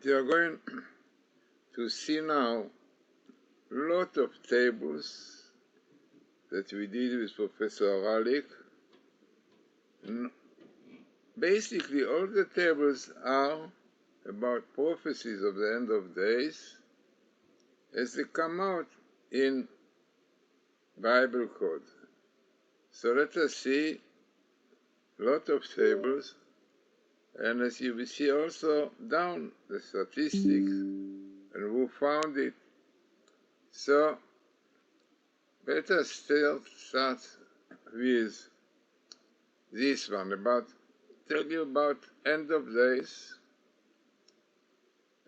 But you are going to see now a lot of tables that we did with Professor Haralick. Basically, all the tables are about prophecies of the end of days as they come out in Bible code. So let us see a lot of tables, and as you will see also down the statistics and who found it. So let us start with this one, tell you about end of days.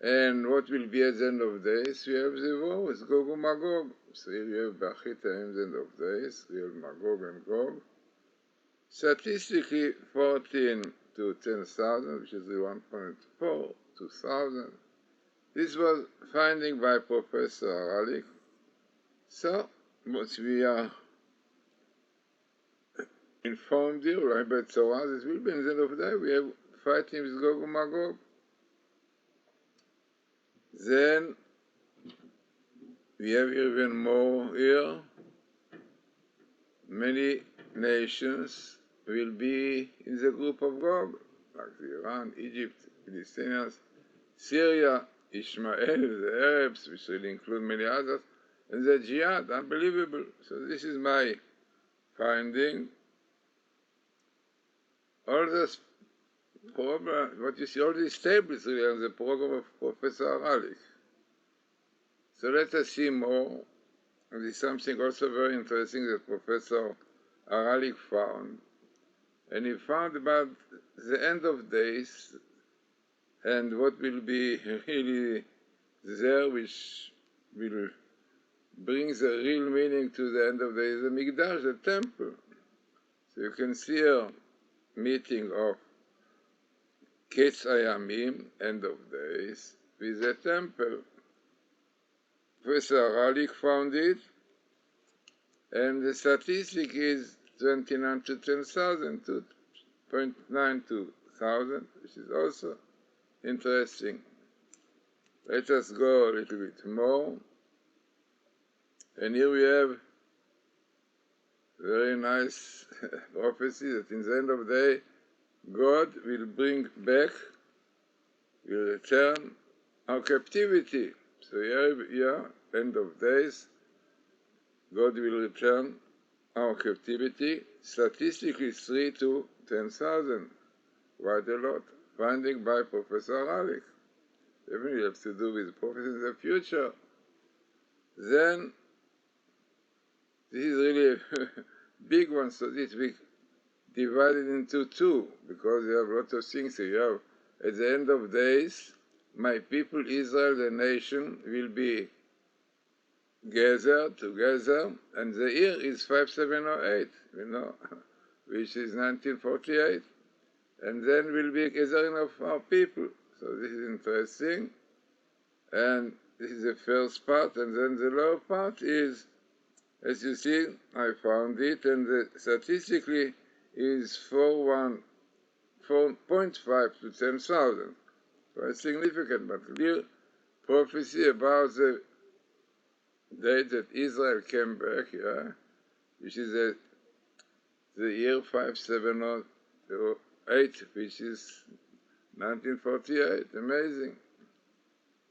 And what will be at the end of days? We have the war with Gog and Magog. So here we have Bachita in the end of days. We have Magog and Gog. Statistically, 14 to 10,000, which is the 1.4 to 1,000. This was finding by Professor Haralick. So, what we are informed you, right, by Torah, this will be in the end of the day. We have fighting with Gog and Magog. Then we have even more here. Many nations will be in the group of Gog, like Iran, Egypt, Palestinians, Syria, Ishmael, the Arabs, which will include many others, and the jihad, unbelievable. So this is my finding. All this program, what you see, all these tables really on the program of Professor Haralick. So let us see more. And this is something also very interesting that Professor Haralick found. And he found about the end of days and what will be really there, which will bring the real meaning to the end of days, the Mikdash, the temple. So you can see a meeting of Ketz Hayamim, end of days, with the temple. Professor Haralick found it, and the statistic is 29 to 10,000, 2.9 to 1,000, which is also interesting. Let us go a little bit more. And here we have very nice prophecy that in the end of the day, God will bring back, will return our captivity. So here, end of days, God will return our captivity. Statistically, 3 to 10,000. Quite a lot. Finding by Professor Haralick. Definitely have to do with prophecy in the future. Then, this is really a big one, so this we divided into two, because you have a lot of things. So you have, at the end of days, my people, Israel, the nation, will be gathered together, and the year is 5708, which is 1948. And then will be a gathering of our people. So this is interesting. And this is the first part, and then the lower part is, as you see, I found it, and statistically is 4.5 to 10,000. Quite significant, but clear prophecy about the date that Israel came back, which is the year 5708, which is 1948. Amazing.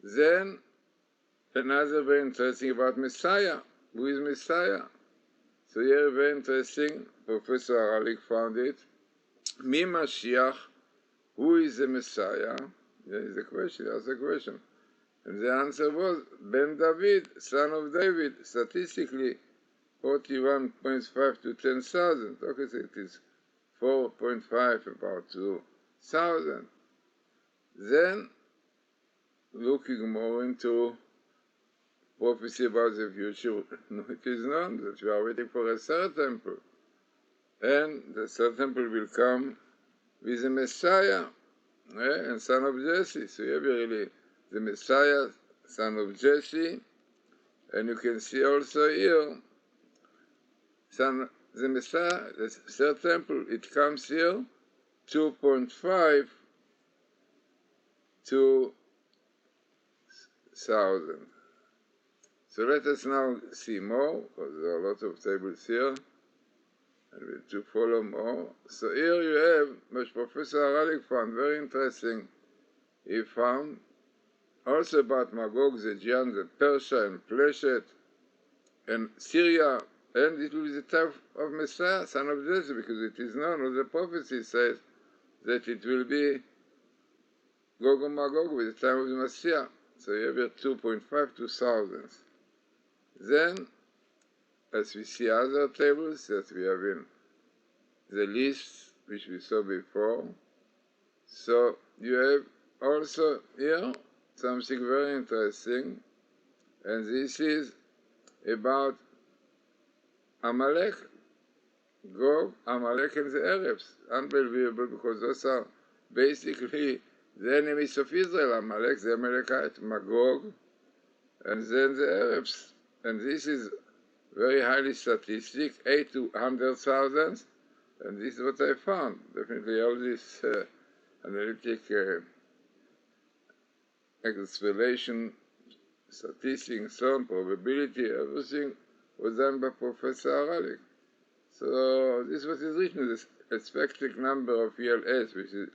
Then, another very interesting about Messiah. Who is Messiah? So here, very interesting, Professor Haralick found it. Mi Mashiach, who is the Messiah? There is a question, ask a question. And the answer was, Ben David, son of David, statistically 41.5 to 10,000. Okay, so it is 4.5 about 2,000. Then, looking more into prophecy about the future, it is known that we are waiting for a third temple. And the third temple will come with the Messiah, and son of Jesse. So you have really the Messiah, son of Jesse, and you can see also here, the Messiah, the third temple, it comes here, 2.5 to 10,000. So let us now see more, because there are a lot of tables here, and we have to follow more. So here you have what Professor Haralick found very interesting. He found also about Magog, the Gian, the Persia, and Pleshet, and Syria, and it will be the time of Messiah, son of Joseph, because it is known, or the prophecy says, that it will be Gog and Magog with the time of the Messiah. So you have here 2.5 to thousands. Then, as we see other tables that we have in the list which we saw before, so you have also here something very interesting, and this is about Amalek, Gog, Amalek, and the Arabs. Unbelievable, because those are basically the enemies of Israel, Amalek, the Amalekite, Magog, and then the Arabs. And this is very highly statistic, 8 to 100,000, and this is what I found. Definitely all this analytic explanation, statistics, so on, probability, everything was done by Professor Haralick. So this is what is written, this expected number of ELS, which is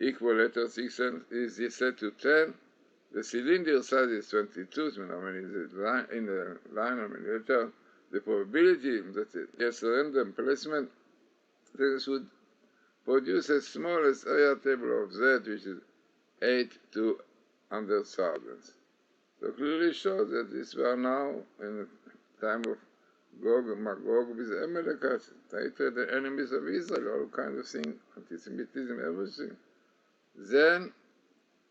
equal letter 6 is set to 10. The cylinder size is 22, so how many is it in the line, how many letters. The probability that it gets random placement, this would produce as small as area table of Z, which is 8 to 100,000. So clearly shows that this were now in the time of Gog and Magog with the Amalekites, hatred, the enemies of Israel, all kinds of things, anti-Semitism, everything. Then,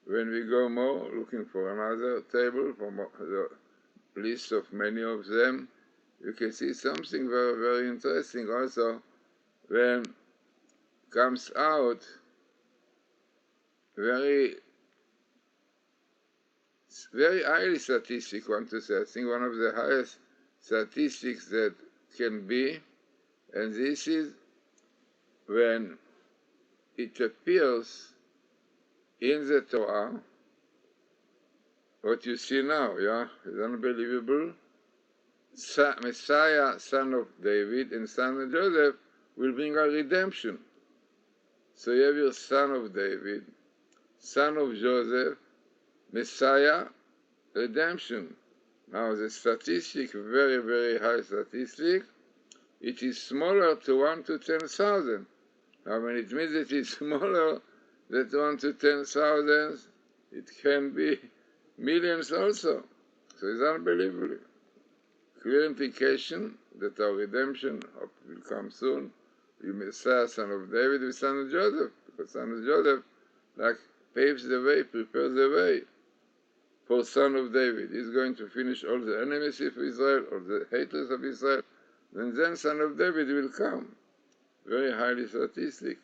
when we go more, looking for another table, for the list of many of them, you can see something very, very interesting also when comes out very highly statistic, want to say. I think one of the highest statistics that can be, and this is when it appears in the Torah, what you see now, yeah, is unbelievable. Messiah, son of David, and son of Joseph, will bring a redemption. So you have your son of David, son of Joseph, Messiah, redemption. Now the statistic, very, very high statistic, it is smaller to 1 to 10,000. Now when it means it is smaller than 1 to 10,000, it can be millions also. So it's unbelievable. Clear implication that our redemption will come soon. The Messiah, son of David, with son of Joseph, because son of Joseph, like, paves the way, prepares the way for son of David. He's going to finish all the enemies of Israel, all the haters of Israel, and then son of David will come. Very highly statistic.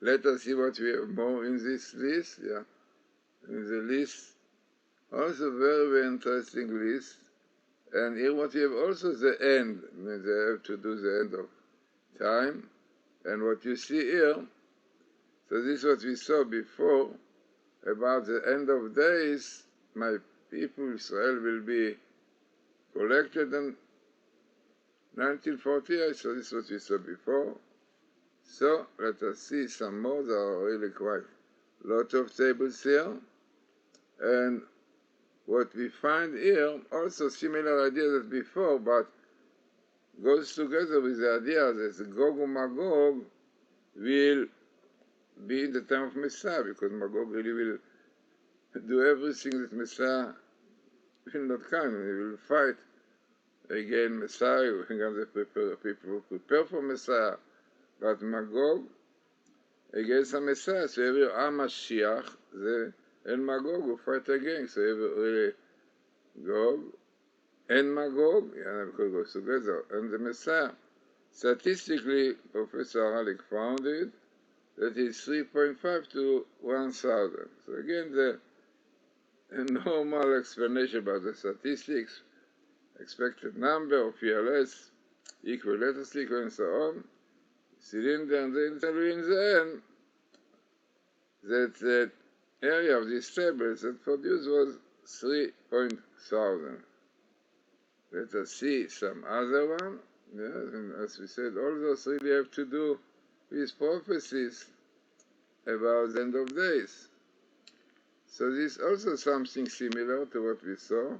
Let us see what we have more in this list. Yeah, in the list, also very, very interesting list. And here what we have also the end. I mean, they have to do the end of time. And what you see here, so this is what we saw before, about the end of days, my people, Israel, will be collected in 1948, so this is what we saw before. So let us see some more. There are really quite a lot of tables here. And what we find here, also similar ideas as before, but goes together with the idea that Gog and Magog will be in the time of Messiah, because Magog really will do everything that Messiah will not come. He will fight again Messiah, against the people who prepare for Messiah, but Magog against the Messiah. So every Mashiach, and Magog will fight again. So every really Gog and Magog, yeah, because it goes together, and the Messiah. Statistically, Professor Haralick found it, that is 3.5 to 1,000. So again, the normal explanation about the statistics, expected number of ELS, equal letter sequence, and so on, cylinder, and then tell you in the end that area of these tables that produced was 3,000. Let us see some other one. Yes, and as we said, all those really have to do with prophecies about the end of days. So this is also something similar to what we saw.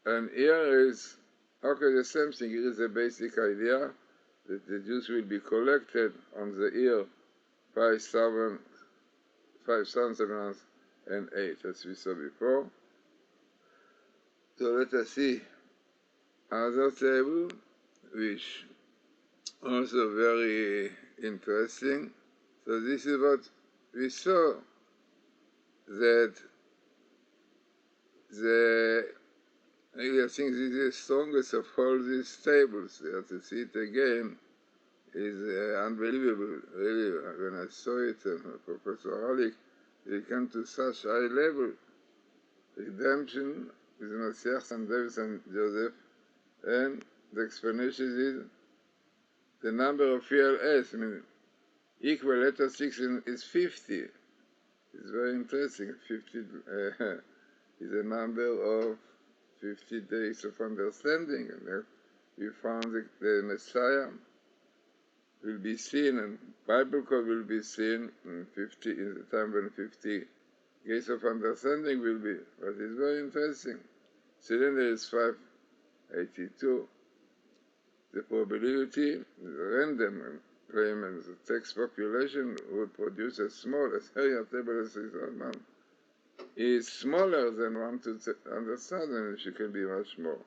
And here is, okay, the same thing. Here is the basic idea that the Jews will be collected on the year 5,708, as we saw before. So let us see other table, which also very interesting. So this is what we saw, that I think this is the strongest of all these tables. You have to see it again. Is unbelievable, really. When I saw it, Professor Haralick, he came to such high level. Redemption with Messiah, St. David, and Joseph, and the explanation is the number of PLS. I mean, equal letter 6 is 50. It's very interesting. 50 is a number of 50 days of understanding. And we found the Messiah will be seen, and Bible code will be seen in the time when 50 gates of understanding will be. But it's very interesting. So then there is 582. The probability is random claim, and the text population would produce a small, area table as is smaller than 1 to 100,000, which can be much more.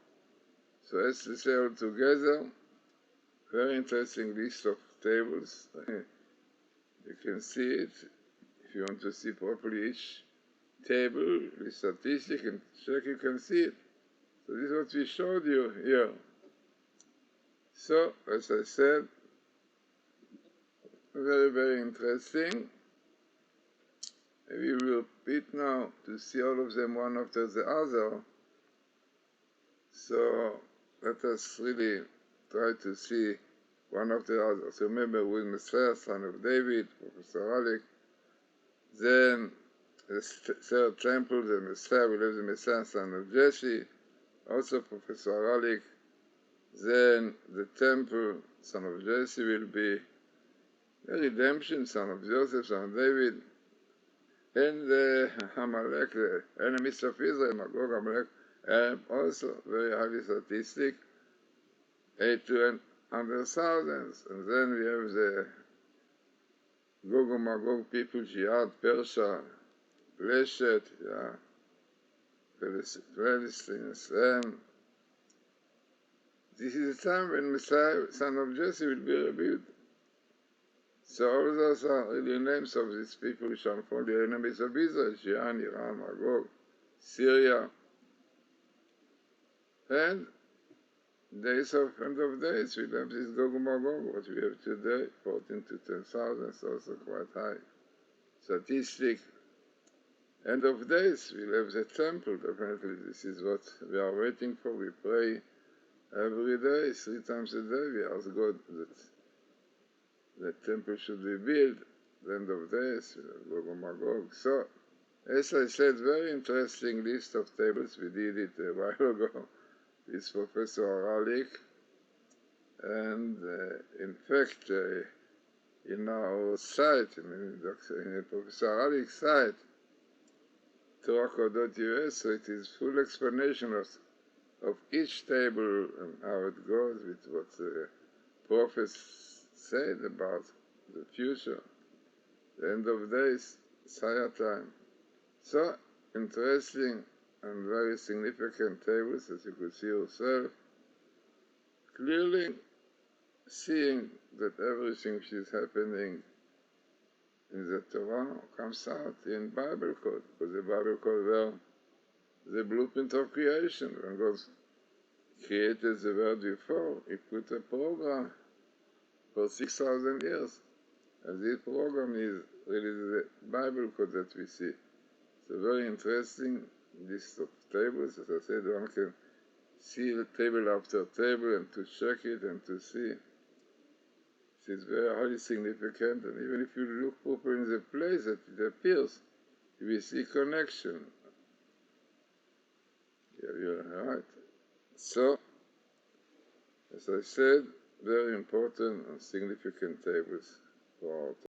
So as to say all together, very interesting list of tables. You can see it. If you want to see properly each table with statistics and check, you can see it. So this is what we showed you here. So, as I said, very, very interesting. We will repeat now to see all of them one after the other. So let us really try to see one after the other. So remember, with Messiah, son of David, Professor Haralick. Then the third temple, the Messiah, we have the Messiah, son of Jesse, also Professor Haralick. Then the temple, son of Jesse, will be the redemption, son of Joseph, son of David. And the Amalek, the enemies of Israel, Magog, Amalek, also very highly statistic, 8 to 100,000. And then we have the Gog and Magog people, Jihad, Persia, Leshet, Palestinians. This is the time when Messiah, son of Jesse, will be revealed. So all those are really names of these people which are from the enemies of Israel, Shian, Iran, Magog, Syria. And days of end of days, we have this Gog and Magog, what we have today, 14 to 10,000, it's also quite high. Statistic. End of days, we'll have the temple, definitely. This is what we are waiting for. We pray every day, 3 times a day. We ask God that the temple should be built, the end of days, Gog and Magog. So, as I said, very interesting list of tables. We did it a while ago with Professor Haralick. And in fact, in our site, in Professor Haralick's site, Torah.us, so it is full explanation of each table and how it goes with what the prophets said about the future, the end of days, Messiah time. So interesting and very significant tables, as you could see yourself, clearly seeing that everything which is happening in the Torah comes out in Bible code, because the Bible code were the blueprint of creation. When God created the world before, He put a program for 6,000 years. And this program is really the Bible code that we see. It's a very interesting list of tables. As I said, one can see the table after table and to check it and to see. It is very highly significant, and even if you look properly in the place that it appears, ABC connection. Yeah, you're right. So, as I said, very important and significant tables for our